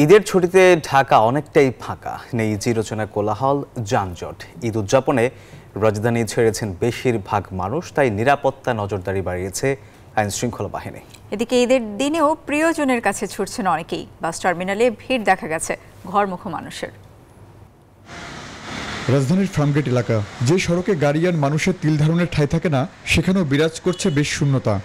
ঈদের ছুটিতে ঢাকা অনেকটাই ফাঁকা, নেই চিরচেনা কোলাহল, যানজট। ঈদ উদযাপনে রাজধানী ছেড়েছেন বেশিরভাগ মানুষ, তাই নিরাপত্তা নজরদারি বাড়িয়েছে আইন শৃঙ্খলা বাহিনী। এদিকে ঈদের দিনেও প্রিয়জনের কাছে ছুটছেন অনেকেই। বাস টার্মিনালে ভিড় দেখা গেছে ঘরমুখো মানুষের। রাজধানীর ফার্মগেট এলাকা, যে সড়কে গাড়ি আর মানুষের তিল ধারণের ঠাঁই থাকে না, সেখানেও বিরাজ করছে বেশ শূন্যতা।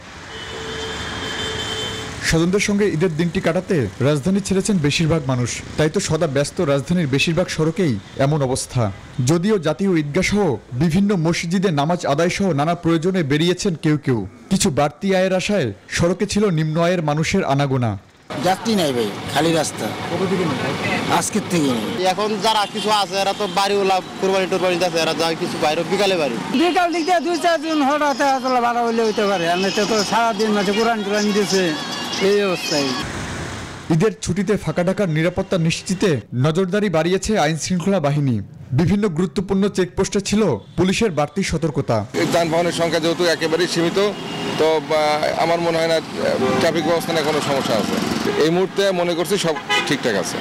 স্বজনদের সঙ্গে ঈদের দিনটি কাটাতে রাজধানী ছেড়েছেন বেশিরভাগ মানুষ, তাই তো সদা ব্যস্ত রাজধানীর বেশিরভাগ সড়কেই এমন অবস্থা। যদিও জাতীয় ঈদগাহ সহ বিভিন্ন মসজিদে নামাজ আদায় সহ নানা প্রয়োজনে বেরিয়েছেন কেউ কেউ। কিছু বাড়তি আয়ের আশায় সড়কে ছিল নিম্ন আয়ের মানুষের আনাগোনা। যাত্রী নাই ভাই, খালি রাস্তা। আজকের থেকে এখন যারা কিছু আছে এরা তো বাড়িওয়ালা কোরবানি টোরবানি আছে, এরা যা কিছু বাইরে বিকালে বাড়ি বিকাল দিকে 2-4 দিন হঠাৎ আসলে ভাড়া হইলে হইতে পারে। আমি তো সারাদিন মাঝে কোরআন টোরআন দিয়েছে, এই অবস্থায়। ঈদের ছুটিতে ফাঁকা ঢাকার নিরাপত্তা নিশ্চিতে নজরদারি বাড়িয়েছে আইন শৃঙ্খলা বাহিনী। বিভিন্ন গুরুত্বপূর্ণ চেকপোস্টে ছিল পুলিশের বাড়তি সতর্কতা। যানবাহনের সংখ্যা যেহেতু একেবারেই সীমিত, তো আমার মনে হয় না ট্রাফিক ব্যবস্থা নিয়ে কোনো সমস্যা আছে। এই মুহূর্তে মনে করছি সব ঠিকঠাক আছে।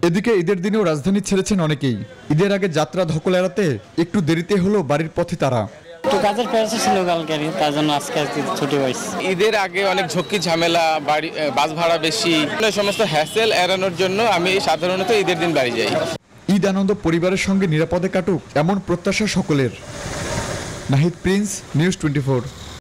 এদিকে ঈদের দিনেও রাজধানী ছেড়েছেন অনেকেই। ঈদের আগে যাত্রা ধকল এড়াতে একটু দেরিতে হলো বাড়ির পথে তারা। কাজের প্রেসার ছিল কালকে, তার জন্য আজকে ছুটি হয়েছে। ঈদের আগে অনেক ঝক্কি ঝামেলা, বাড়ি বাস ভাড়া বেশি, সমস্ত হ্যাসেল এড়ানোর জন্য আমি সাধারণত ঈদের দিন বাড়ি যাই। ঈদ আনন্দ পরিবারের সঙ্গে নিরাপদে কাটুক, এমন প্রত্যাশা সকলের। Nahid Prince, news 24।